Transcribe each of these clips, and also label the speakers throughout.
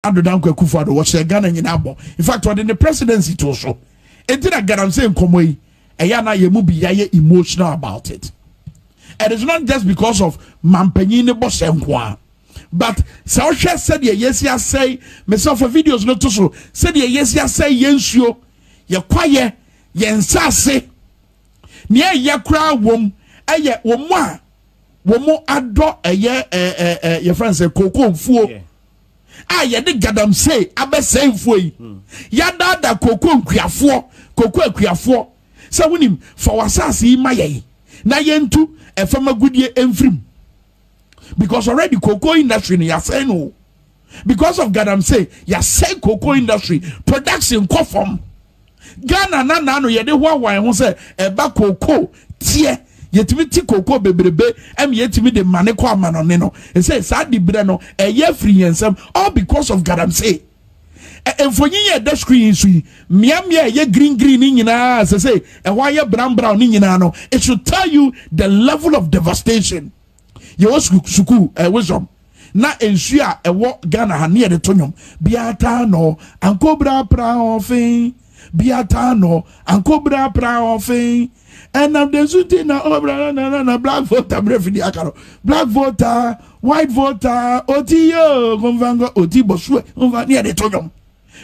Speaker 1: Adodan Kwakufo was a Ghana in Abo. In fact, what in the presidency to so. It did a Ghana saying, Komoi, Ayana Yemubi emotional about it. And it's not just because of Mampenine Bosenkwa. But Saocha said, yes, yes, say, myself a videos not to so. Said, yes, yes, say, yensio, ye quiet, yensase. Near Yakra wom, aye, womwa, womo ado, aye, your friends say, Coco Fu. Ah, ye de gadam say, abe say fui. Yada da Coco Quiafo. So when him for wasasi maye. Na yentu, a farmer good year enfrim. Because already cocoa industry ni say no. Because of gadam say, ya say cocoa industry production conform. Ghana na no ye de wa who say eba cocoa tie yetimi ti cocoa bebrebe em yetimi de mane kwa manone no. E say sa di bre no e ye free yensem all because of gadam say. Enfonyi ye da screen so mia ye green ni nyina say e wa ye brown ni nyina no. It should tell you the level of devastation. Yo suku wisdom na ensua ewo Ghana ha ne de tonyom biata no ankobra pra ofin biata no ankobra pra ofin and am the suti na obra na black voter brefidi akaro black voter white voter otiyo konvango otibosue konva ne de tonyom.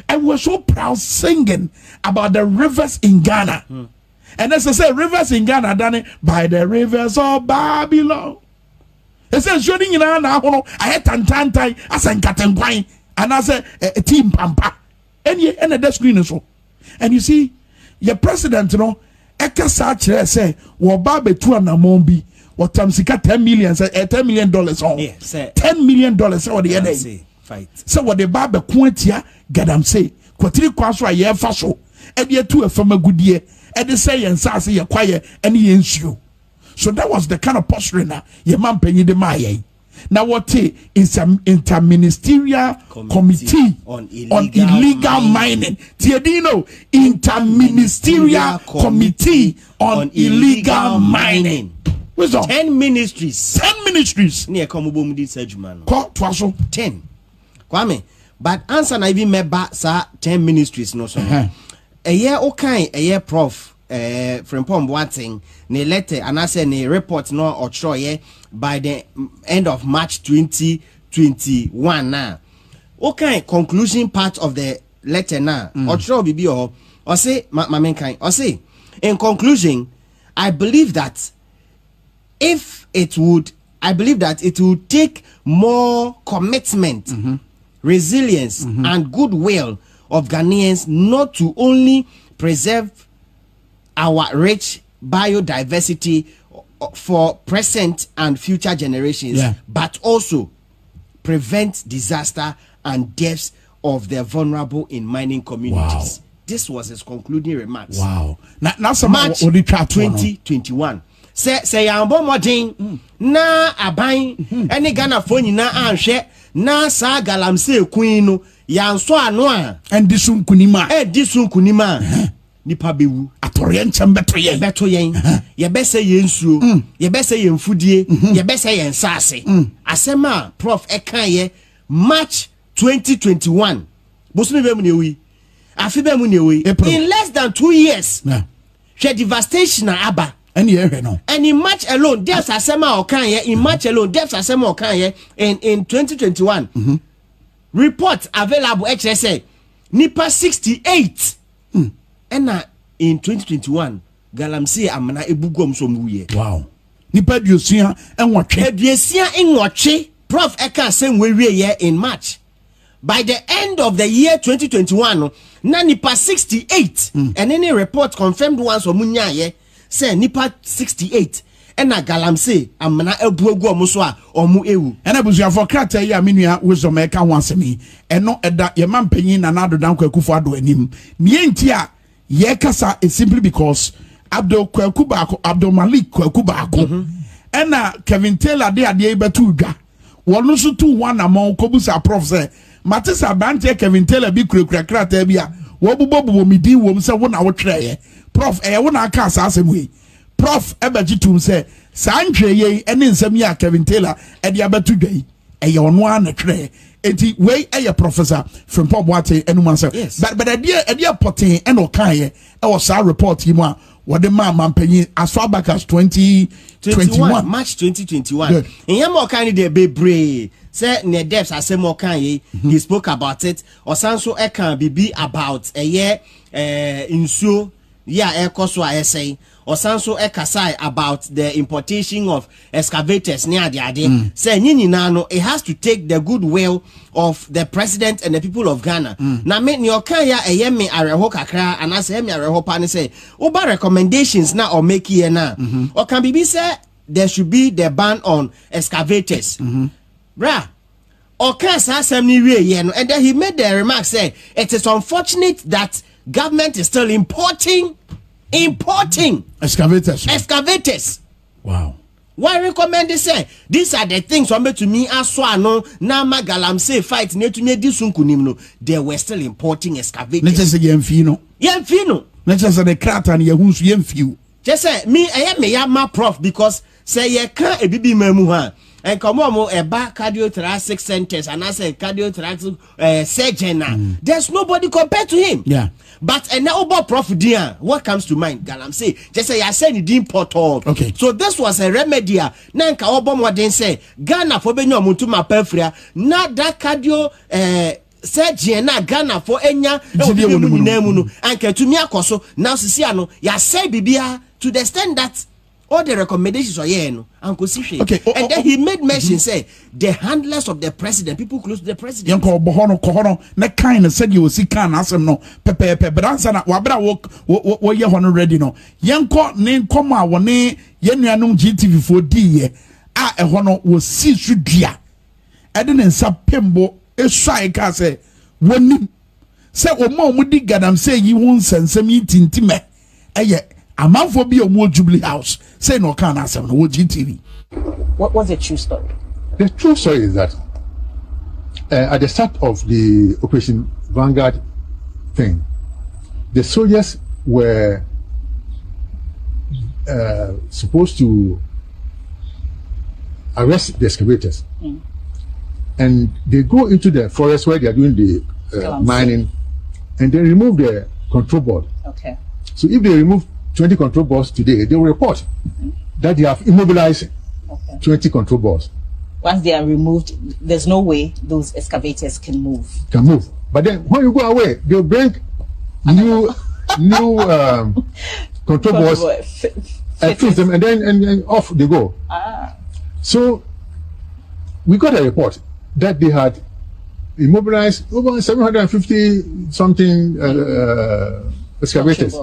Speaker 1: And we're so proud singing about the rivers in Ghana. And as I say, rivers in Ghana done it by the rivers of Babylon. It says, shooting in an hour, I had tantai, as I cut and wine, and I said, a team pampa. And ye and the screen so. And you see, your president, you know, Eka Sache say, well, Babe 2 and a mombi, what Tamsika $10 million, $10 million on. Yeah, $10 million, or the other fight. So what the Babe Quentia, Gadam say, Quatri Quasra, ye faso, and ye 2 from a good year, and they say, and Sassy, a quiet, and he ensure. So that was the kind of posturing now. Your man penny the Maya. Now what is an interministerial committee on illegal mining. Tiedino, interministerial committee on illegal mining. What's up? 10 ministries. 10 ministries. Near Komubum did Sedgman. Call 10. Kwame. But answer na even meba sa 10 ministries no so. A year okay, a year prof. Frimpong Boateng ne letter and I say ne report no or troye by the end of March 2021 now. Okay, conclusion part of the letter now. Or tro bibi or say my main kind. Or say in conclusion, I believe that it would take more commitment, resilience, and goodwill of Ghanaians not to only preserve our rich biodiversity for present and future generations, but also prevent disaster and deaths of the vulnerable in mining communities. Wow. This was his concluding remarks. Wow. Now March 2021. Say yambo modin na aban any Ghana phone na anhwe na sa galamse queen no yanso ano a endisun kunima nipa bewu atorian chambeto yen ye bese yensuo ye bese yenfudie ye bese yensase asema prof ekan ye March 2021 bosumi be mu ne wi afi be mu ne wi in less than 2 years she devastation aba and in March alone deaths asema okan ye in March alone deaths asema okan ye in 2021 report available HSA nipa 68 and in 2021, Galamsey amana ebugom so muye. Wow. Nipa duosia enwotwe. Duosia enwotwe. Prof Eka same we here in March. By the end of the year 2021, na nipa 68. And any report confirmed once omunya ye say nipa 68. And na Galamsey amana ebuogom so a omu ewu. And abusia for krata ye aminua wisdom Eka wansemi. Eno eda ye mampanyin na nado dan Kwaku ado anim. Mientia Yekasa is simply because Abdul Malik Kwaku and Kevin Taylor they are the able to ga. One also 2-1 among Kobusa Prof say Matisa Bante Kevin Taylor be crackratebia. Wobu midi wom say 1 hour tray. Prof wona ka asem we. Prof ebajitum say Sanche ye ene nsem ya Kevin Taylor e dia betu dwai. E ye ono an tray. eti way a professor from Boateng enuma say
Speaker 2: yes.
Speaker 1: but idea potting and okaye e was our report him a what the man as far back as 2021
Speaker 2: March 2021 in yam okaye de bebre say ne depths asem okaye he spoke about it osanso e kan bibi about a year insuo yeah ekoso a say osanso ekasai about the importation of excavators near the ade say nyina no it has to take the goodwill of the president and the people of Ghana na me ni okan ya me areho kakra and say me areho pa ni say oba recommendations na or make here na okan bibi say there should be the ban on excavators bra okan sa asem ni wie ye no and then he made the remark say it is unfortunate that government is still importing excavators. Wow. Why recommend they say these are the things some to me as no na magalam say fight ne to me disunkunim no they were still importing excavators.
Speaker 1: Let's just say yemfino. Let's just say the krata ni yehunsu yemfiu.
Speaker 2: Just say me ya ma prof because say ye can e bibi mamu ha. And come on, a back cardiothoracic centers and I say cardiothoracic surgeon. There's nobody compared to him.
Speaker 1: Yeah.
Speaker 2: But and now about Prof Dia, what comes to mind? Galam say, just say I said it import all.
Speaker 1: Okay.
Speaker 2: So this was a remedy. Nanka Obama then say Ghana for benyo mutuma perfria, not that cardio surgeon na Ghana for enya and to me akoso now sisiano ya say bibia to the extent that all the recommendations are here, Uncle Sishi. Okay. And then he made mention, say, the handlers of the president, people close to the president.
Speaker 1: Yanko Bohono Kohono, na kind said you will see can answer no pepe but answer na wabra what you want ready no. Yanko name koma wane yenuanum GTV for D a hono was see sudia. I didn't sapembo a shy ka say one say o mo mudi gadam say you won't send some eating time. A man for be a more Jubilee House. Say no can answer no GTV.
Speaker 3: What was the true story?
Speaker 4: The true story is that at the start of the Operation Vanguard thing, the soldiers were supposed to arrest the excavators, and they go into the forest where they are doing the mining, and they remove the control board.
Speaker 3: Okay.
Speaker 4: So if they remove 20 control boards today, they will report that they have immobilized 20 control boards.
Speaker 3: Once they are removed, there's no way those excavators can move.
Speaker 4: But then when you go away, they'll bring new control boards and fix them, and then off they go. So we got a report that they had immobilized over 750 something excavators.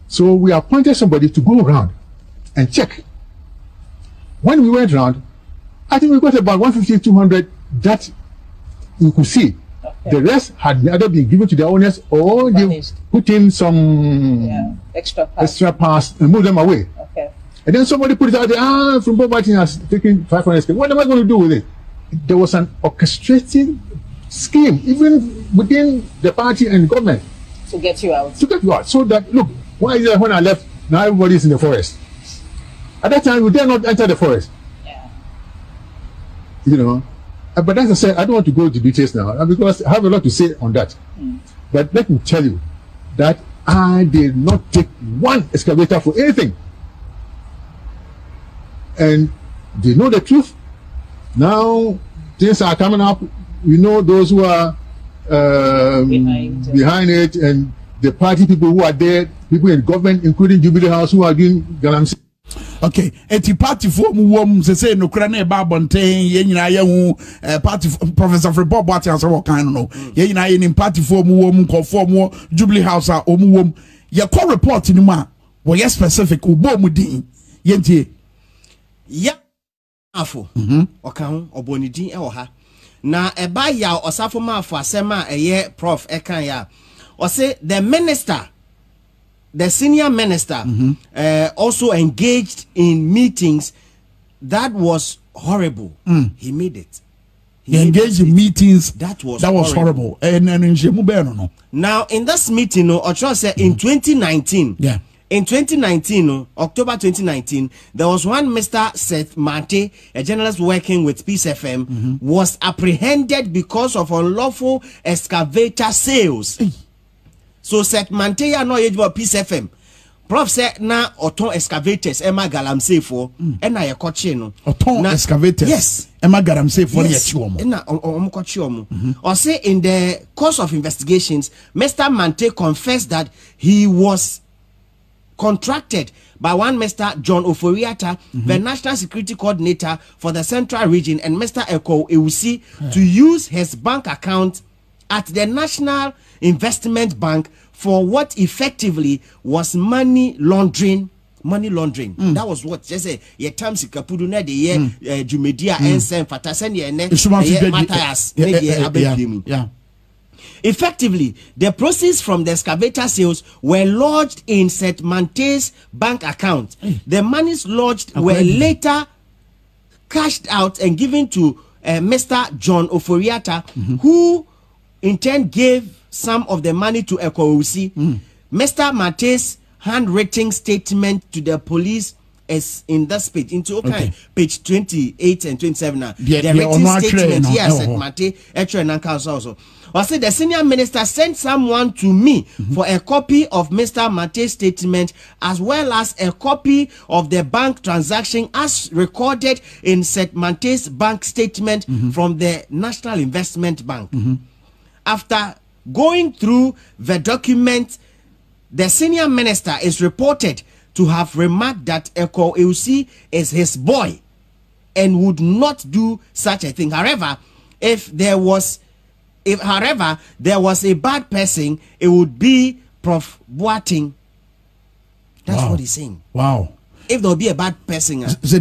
Speaker 4: So we appointed somebody to go around and check. When we went around, I think we got about 150, 200 that we could see. Okay. The rest had either been given to the owners or they put in some extra parts and move them away.
Speaker 3: Okay.
Speaker 4: And then somebody put it out there, from Boateng has taken 500. What am I going to do with it? There was an orchestrated scheme, even within the party and government.
Speaker 3: To get you out.
Speaker 4: So that, look, why is it when I left, now everybody is in the forest? At that time, we dare not enter the forest.
Speaker 3: Yeah.
Speaker 4: You know. But as I said, I don't want to go into details now because I have a lot to say on that. But let me tell you that I did not take one excavator for anything. And they know the truth. Now, things are coming up. We know those who are behind it, and the party people who are there, people in government, including Jubilee House, who are doing galamsey.
Speaker 1: Okay, eti party for mu say no kra na ba Boateng ye nyina ye hu party Professor Frimpong Boateng so kind no ye nyina ye nim party for mu nkofo mu Jubilee House a omu wom ye call report ni ma wo ye specific ubo mu din ye ntie
Speaker 2: ya afo okan oboni din e wo ha na eba ya osafo ma afo asema eye prof ekan ya o say the minister, the senior minister also engaged in meetings that was horrible. He made it.
Speaker 1: He engaged in meetings
Speaker 2: that was
Speaker 1: horrible. And no.
Speaker 2: Now in this meeting, Ocho said in 2019, In 2019, October 2019, there was one Mr. Seth Mante, a journalist working with Peace FM, was apprehended because of unlawful excavator sales. So Seth Mante ya no about Peace FM. Prof said na oton excavators Emma Galamsey for na ye koche no.
Speaker 1: Oton excavators. Yes. Emma Galamsey for ye chiwomo.
Speaker 2: Na koche omo. Or say in the course of investigations, Mr. Mante confessed that he was contracted by one Mr. John Oforiata, the National Security Coordinator for the Central Region, and Mr. Eko Ewusi to use his bank account at the National Investment Bank for what effectively was money laundering. That was what just say ye terms kapudu na de ye jumedia ensen fatasen ye ne Matthias
Speaker 1: yeah.
Speaker 2: Effectively, the proceeds from the excavator sales were lodged in Seth Mante's bank account. The monies lodged were later cashed out and given to Mr. John Oforiata, who in turn gave some of the money to Ekousi. Mr. Mante's handwritten statement to the police is in that page, page 28 and 27. The written statement, yes, Seth Mante, also. I said the senior minister sent someone to me for a copy of Mr. Mate's statement as well as a copy of the bank transaction as recorded in Seth Mate's bank statement from the National Investment Bank. After going through the document, the senior minister is reported to have remarked that Eko Ewusi is his boy and would not do such a thing. However, if there was a bad person, it would be Prof. Boateng. That's what he's saying.
Speaker 1: Wow.
Speaker 2: If there will be a bad person,
Speaker 1: because
Speaker 2: yes,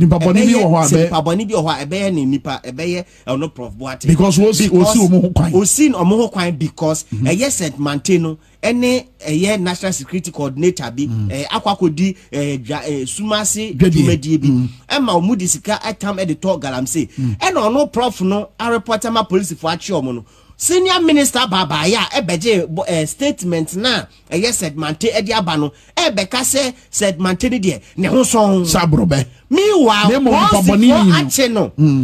Speaker 2: said Manteno, any a national security coordinator be Aquacodi Sumasi Jumedi Emma Mudisika at time editor Galamse and no prof no a reporter my police for Achiomono. Senior Minister Baba ya ebeje statement na yes said Mante ediabano ebeka said Mante die ne ho son
Speaker 1: sabrobe.
Speaker 2: Meanwhile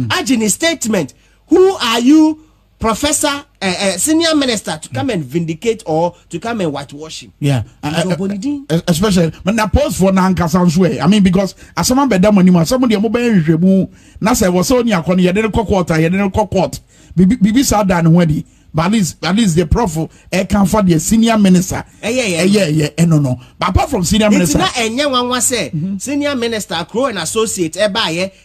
Speaker 2: Ajini statement, who are you, Professor Senior Minister, to come and vindicate or to come and whitewash him?
Speaker 1: Yeah, especially when I post for Nanka sounds way. I mean, because as someone better money, somebody mobile na say was only a corner, you didn't court. Bibi said that when but at least the prof can for the senior minister. No. But apart from senior minister,
Speaker 2: it's not any one was say senior minister, Crow and associate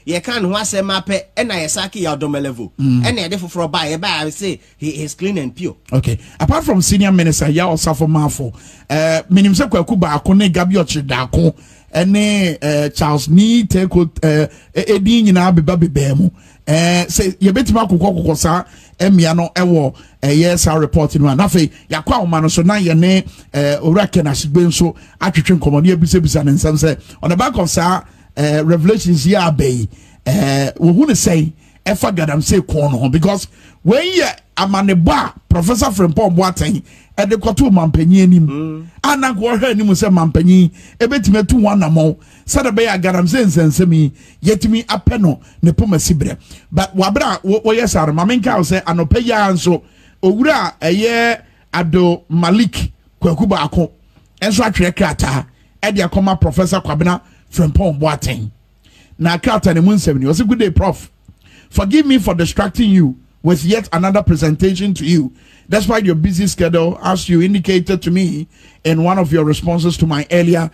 Speaker 2: ye can was a map and I saki your level. And I therefore for a buy I say he is clean and pure.
Speaker 1: Okay. Apart from senior minister, ya also for Marfo. Minim se Kuba Akone Gabiochi Dako. Charles ni take Edin in Abbey Bemu. Say you bet Marco sa Emiano Ewo yes our reporting one. Nafe Yakwa man so na ye ne Oraken as been so attrition common bisa and some say on the back of sa revelations ya bay we want to say efa gadam say corner because when ye amaneba Professor Frimpong Boateng e de koto mampanyi anim ana ko hwe anim se mampanyi e betime tu one amon sada be agadam se nsensemi yetimi apeno ne pomasi bre but wabra wo yesare mamenka se anopa ya nso owura eye Ado Malik kwakuba akon enso atwe krata e de akoma Professor Kwabena Frimpong Boateng na krata ne munsem ni was good day prof. Forgive me for distracting you with yet another presentation to you, despite your busy schedule, as you indicated to me in one of your responses to my earlier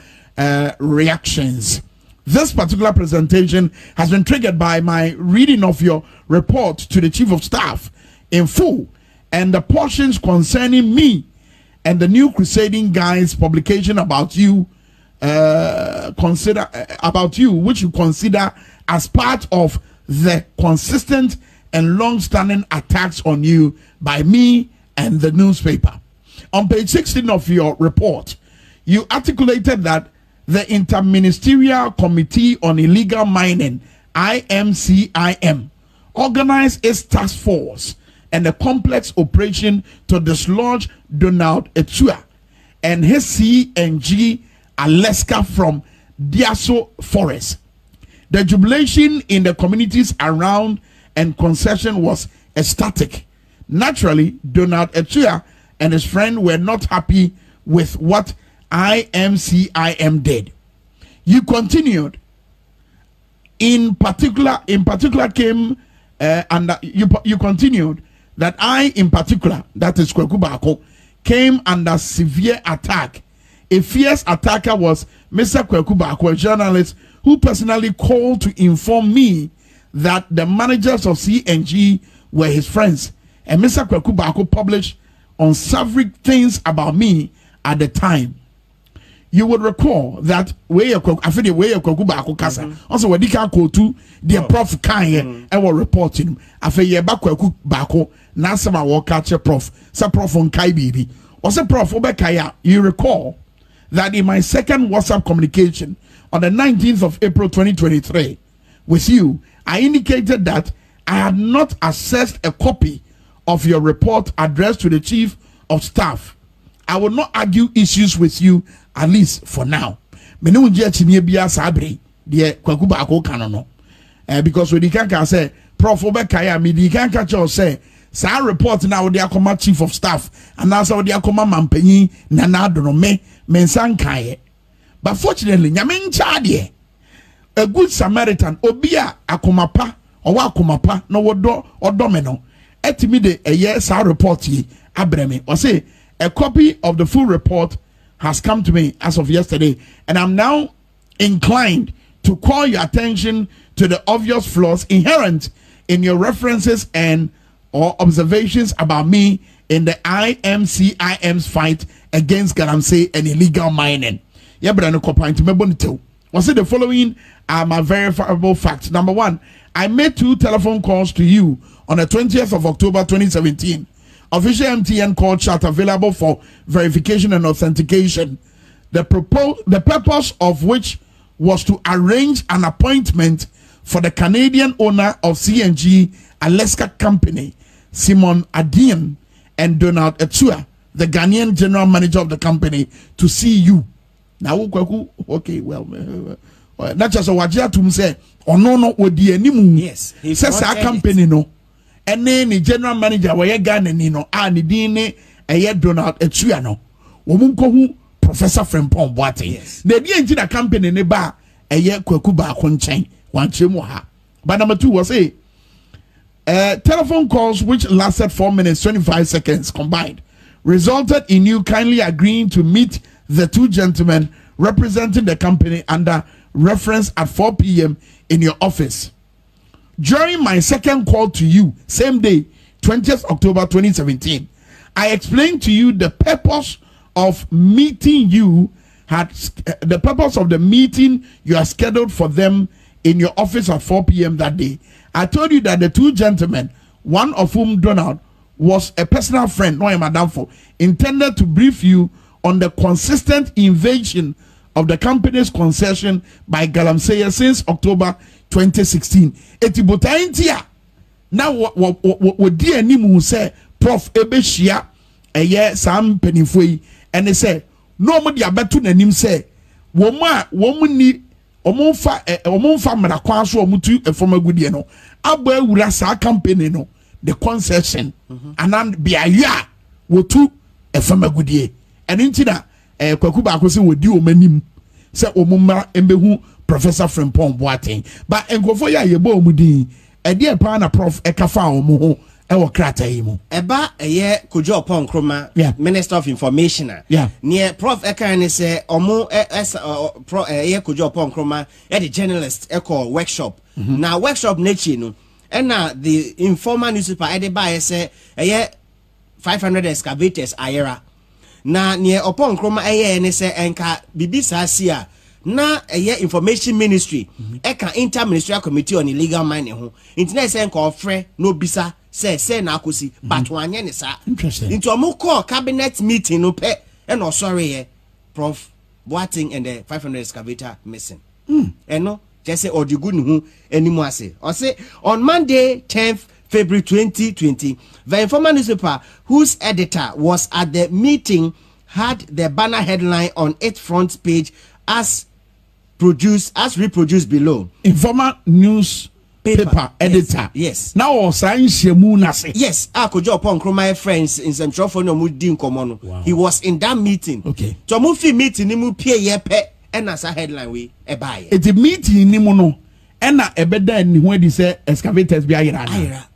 Speaker 1: reactions. This particular presentation has been triggered by my reading of your report to the Chief of Staff in full, and the portions concerning me and the New Crusading Guides publication about you, which you consider as part of the consistent and long-standing attacks on you by me and the newspaper. On page 16 of your report, you articulated that the Interministerial Committee on Illegal Mining, IMCIM, organized its task force and a complex operation to dislodge Donald Etua and his CNG Alaska from Diaso Forest. The jubilation in the communities around and concession was ecstatic. Naturally, Donald Etua and his friend were not happy with what IMCIM did. You continued. In particular came and you continued that I in particular, that is Kweku Baako, came under severe attack. A fierce attacker was Mr. Kweku Baako, a journalist who personally called to inform me that the managers of CNG were his friends. And Mr. Kweku Baako published unsavory things about me at the time. You would recall that I feel the way you Kweku Baako kasa. Also, when they can go to the prof kan and were reporting. I feel ye back Kweku Baako. Now some I walk catch a prof. Some prof on Kai baby. Also, prof Obekaya. You recall that in my second WhatsApp communication on the 19th of April 2023 with you, I indicated that I had not accessed a copy of your report addressed to the Chief of Staff. I will not argue issues with you, at least for now. Because when you can say, Prof. Obekaya, me can catch you say, sa report now they are Chief of Staff, and now so they are Mampenyi, Nanadono me, Mensankaye. But fortunately, Yamin Chadie, a good Samaritan, Obia Akomapa, or Wakomapa, no wodo or domino. Etimide a yes, our report ye, Abreme, or say, a copy of the full report has come to me as of yesterday, and I'm now inclined to call your attention to the obvious flaws inherent in your references and or observations about me in the IMCIM's fight against Galamsey and illegal mining. Yeah, but I know was it the following are my verifiable facts. Number one, I made 2 telephone calls to you on the 20th of October 2017. Official MTN call chat available for verification and authentication. The purpose of which was to arrange an appointment for the Canadian owner of CNG Alaska Company, Simon Adian, and Donald Etua, the Ghanaian general manager of the company, to see you. Now, okay, well, not just a wajia to say, or no, odi enimu.
Speaker 2: Yes,
Speaker 1: says our company no. And then the general manager where Ghanaian no, and the DNA a Donald Etua no. Womunko Professor Frimpong Boateng.
Speaker 2: Yes.
Speaker 1: The DNG company ne ba a ye Kweku Baako nchen wan chemu ha. But number 2 was a telephone calls which lasted 4 minutes 25 seconds combined resulted in you kindly agreeing to meet the 2 gentlemen representing the company under reference at 4 p.m. in your office. During my second call to you, same day, 20th October 2017, I explained to you the purpose of meeting you the purpose of the meeting you are scheduled for them in your office at 4 p.m. that day. I told you that the 2 gentlemen, one of whom Donald was a personal friend, no madam for, intended to brief you on the consistent invasion of the company's concession by Galamsey since October 2016. Etibotaintia. Now what dear Nimu say, Prof. Ebeshia, a year Sam Penifui, and they say, no more diabetu nanim say, woman need omonfa mrakwanso omutu efoma gudie no aba ewura sa company no the concession anan biaya wotu efoma gudie eno ntina Kweku Baako se wodi omanim se omumra embehu Professor Frimpong Boateng but enkofo ya yebo omudin ede pa na prof ekafa omo ho ewo krata yi mu
Speaker 2: eba eye Kojo Opon Kroma Minister of Information near Prof Ekane say omo pro eye Kojo Opon Kroma the journalist echo workshop na workshop nechi no and na the informal newspaper ede ba say eye 500 excavators ayera na near Opon Kroma eye ne say enka bibi sasia na eye information ministry eka interministerial committee on illegal mining ho internet say enka ofre no bisa say na akosi but wanye ne sa
Speaker 1: interesting
Speaker 2: into omo call cabinet meeting no pe and no sorry here Prof Boateng and the 500 excavator missing and no just say odigu ni hu anymore say or say on Monday 10th February 2020 the informal newspaper whose editor was at the meeting had the banner headline on its front page as reproduced below.
Speaker 1: Informer news paper editor.
Speaker 2: Yes.
Speaker 1: Now sign shemu nase.
Speaker 2: Yes. Akojo upon Kroma friends in some trouble no mudi nkomo no. He was in that meeting.
Speaker 1: Okay.
Speaker 2: So mu fi meeting ni mu pie yepe and as a headline we e buy.
Speaker 1: It meeting ni mu no. Ena ebeda ni when they say excavators be ayira.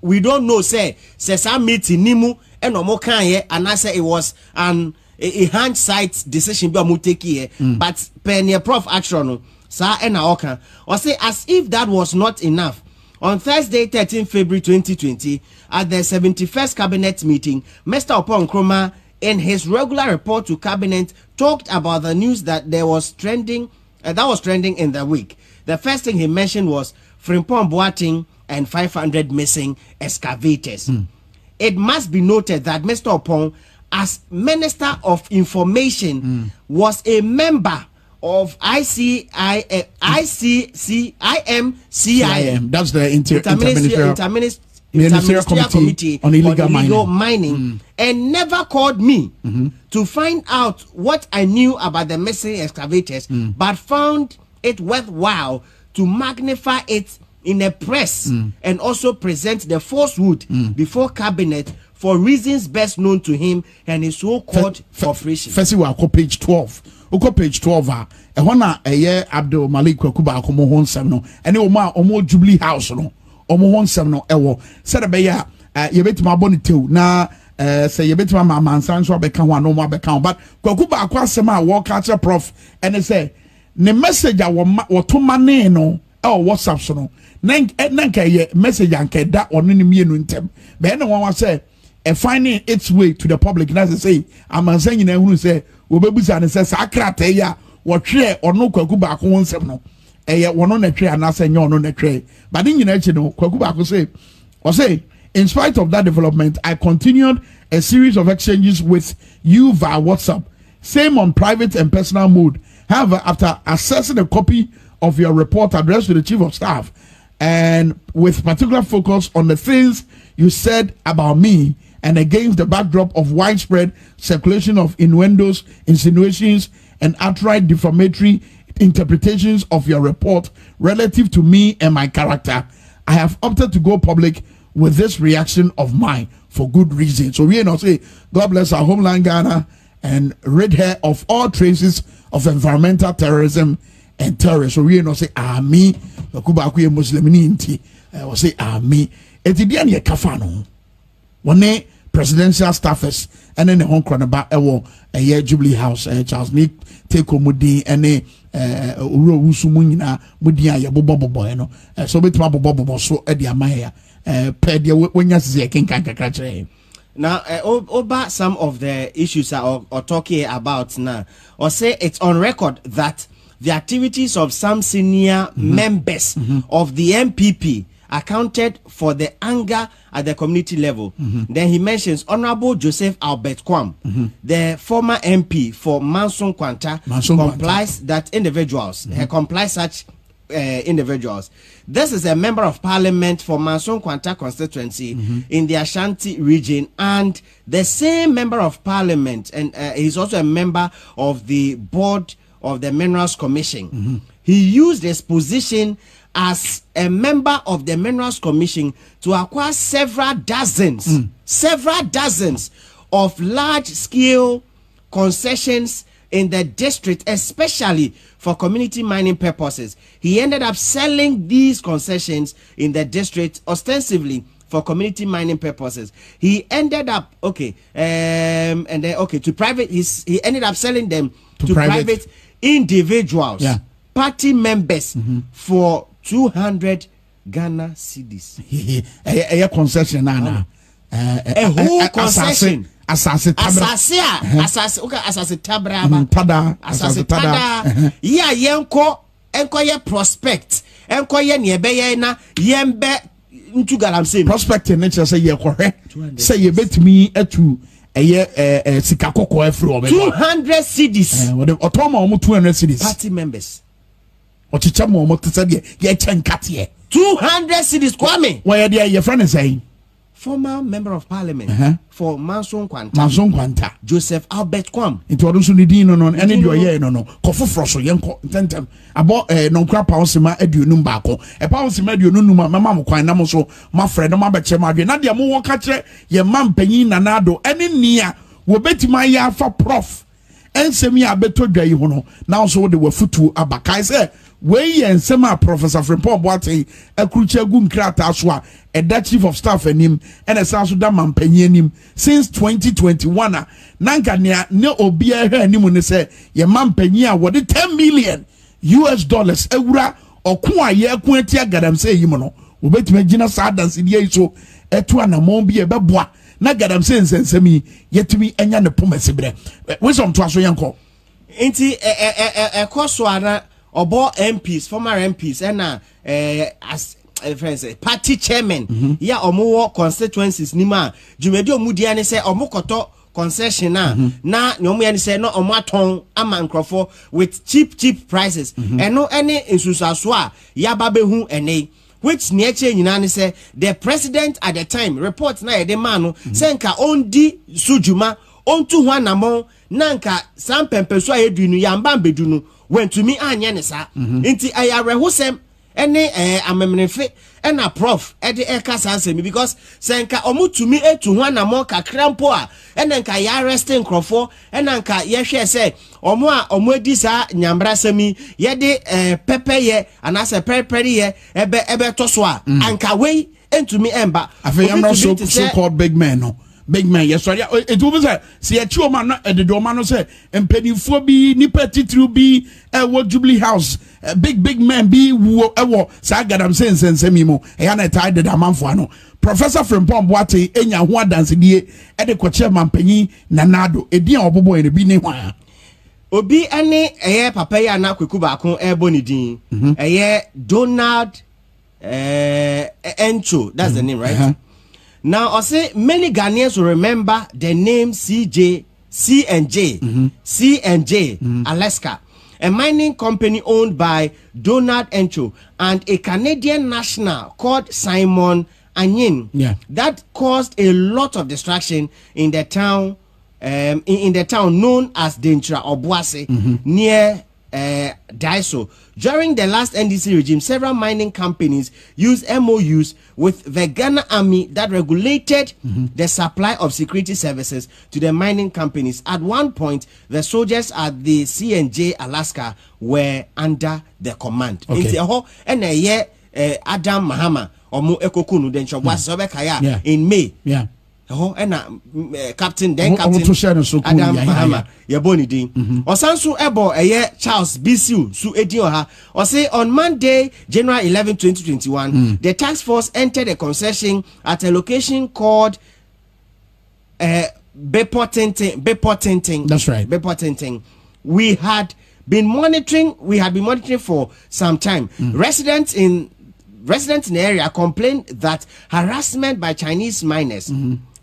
Speaker 2: We don't know say some meeting ni mu and omo kan ye and I say it was a hindsight decision be omo take here. But penny prof action no. Sa ena oka or say as if that was not enough. On Thursday 13 February 2020 at the 71st cabinet meeting, Mr. Opon Nkrumah in his regular report to cabinet talked about the news that was trending in the week. The first thing he mentioned was Frimpong, Boateng and 500 missing excavators. It must be noted that Mr. Opon, as Minister of Information, was a member of IMCIM.
Speaker 1: That's the
Speaker 2: Interministerial Committee
Speaker 1: on Illegal Mining.
Speaker 2: And never called me to find out what I knew about the missing excavators, but found it worthwhile to magnify it in a press and also present the falsehood before cabinet for reasons best known to him and his so-called corporation.
Speaker 1: First, we are page 12. Oko page 12 e hona eye Abdul Malik Kwakuba akomo ho nsem no ene omo Jubilee House no omo ho nsem no ewo se de be ya ye betima abonitew na se ye betima mamansan so abeka ho no mo abeka ho but Kwakuba akwa asem a wo catch prof ene say ne message a wo to mane no WhatsApp so no nanka ye message anka da ono ne mienu ntem be ene won wa say finding its way to the public na say amansan nyina hunu say obebusa ne say sakrata ya wo twe ono Kwakuba ko nsem no eye wono na twe anase nye ono na twe but nyina chi no Kwakuba ko say in spite of that development I continued a series of exchanges with you via WhatsApp, same on private and personal mode. However, after assessing a copy of your report addressed to the Chief of Staff and with particular focus on the things you said about me and against the backdrop of widespread circulation of innuendos, insinuations, and outright defamatory interpretations of your report relative to me and my character, I have opted to go public with this reaction of mine for good reason. So we not say, God bless our homeland Ghana and rid her of all traces of environmental terrorism and terror. So we not say, me, Kwakuba akuye Muslimini inti. We say, me. Etidian ye kafano. One presidential staffers and then the Hong Kong about a year Jubilee House Charles Nick take mudi and uro usumunyina mudia ya bobo boy no so betima bobo so e dia maya per dia wonya se kenkan kakra kire.
Speaker 2: Now, over some of the issues or talking about now, or say it's on record that the activities of some senior members of the MPP accounted for the anger at the community level. Then he mentions Honorable Joseph Albert Kwam, the former MP for Manson Kwanta, complies that individuals, complies such individuals. This is a member of parliament for Manson Kwanta constituency in the Ashanti region, and the same member of parliament, and he's also a member of the board of the Minerals Commission. He used his position as a member of the Minerals Commission to acquire several dozens of large-scale concessions in the district, especially for community mining purposes. He ended up selling these concessions in the district ostensibly for community mining purposes. He ended up to private. He ended up selling them to private individuals, party members for 200 Ghana cedis.
Speaker 1: A concession nana.
Speaker 2: A whole concession. Asase tada. Yeah, yenko ye prospect. Enko ye niebe na yembe into galamse.
Speaker 1: Prospect in nature say ye correct. Say ye bet me etu sikakoko efro.
Speaker 2: 200 cedis.
Speaker 1: Otoma omo 200 cedis.
Speaker 2: Party members.
Speaker 1: Ochichamo omo tse ye chen katie.
Speaker 2: 200 cedis Kwame.
Speaker 1: Why your friend is saying?
Speaker 2: former member of parliament for Manson Kwanta. Joseph Albert Kwam.
Speaker 1: It was also the dean on any do ye no kofo froso yenko tentem abo non kra pawsema aduonum baako e pawsema aduonum mama mo kwan nam so ma frɛ no ma bɛkyɛ ma adwe na de mo wɔka kyerɛ ye mampanyin nanado ene nia wo betima ya fa prof ensemi abeto dwa yi ho no na so de wafutu abakai sɛ we ensema Professor Frimpong Boateng akruchi agu nkrata so a eda chief of staff anim ene sa so da mampanyin anim since 2021 nanka ne obi ahwe anim ne sɛ ye mampanyin a wode $10 million ewura ɔko a ye ko atia gadamsɛ yi mo no obetime gina sa dance die yi so etu anamon bi ebeboa na gadamsɛ nsensemi yetumi enya ne pomasibre wisdom to aso yenko
Speaker 2: enti ekoso ana obo MPs, former MPs, and as friends, party chairman, ya omo constituencies nima. Jumedi omudiane say omokoto concession na nyomu yani say no omaton ama nkrofo with cheap prices. And no any insusaswa ya babehu ene. Which nature nyina say the president at the time report na de manu senka ondi sujuma ontu hwa namon nanka sam pempeso ayedunu yamba bedunu when to me anya ne sa nti ayarehosem ene amemnefe ena prof ede kasa ansemi because senka omutumi etu hwa namon kakra mpo a ene nka ya arresting crofo ena nka ye hwe se omo a omo edi sa nyambra semi ye de pepeye anase periperi ye ebe to so a anka wei entumi emba
Speaker 1: afeyamra so called big man no big man yes sorry it will be say see a chuo man e de man no say empanifo bi nipa titru bi wo Jubilee House big man bi wo sa gadam sensemi mo e ya na tie de amanfo ano Professor Frimpong Boateng enya ho adansedie e de ko chairman panyin nanado edian obobo ene bi ne hwa
Speaker 2: obi ane eye papa ya na kweku baako e bonidin eye Donald Encho, that's the name, right? Now, I say many Ghanaians will remember the name C&J Alaska, a mining company owned by Donald Encho and a Canadian national called Simon Anyin. That caused a lot of destruction in the town, in the town known as Dentra Obuasi, near Daiso. During the last NDC regime, several mining companies used MOUs with the Ghana Army that regulated the supply of security services to the mining companies. At one point, the soldiers at the C&J Alaska were under the command. Adam Mahama in May. Captain Adam Mahama Yaboni Din Osansu Ebo Charles Bisu Su Edioha or say on Monday January 11 2021 the task force entered a concession at a location called Boateng.
Speaker 1: That's right,
Speaker 2: Boateng. We had been monitoring for some time. Residents in the area complained that harassment by Chinese miners,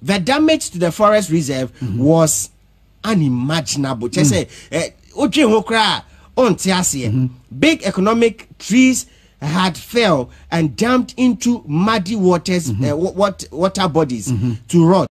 Speaker 2: the damage to the forest reserve was unimaginable. Big economic trees had fell and dumped into muddy water bodies to rot.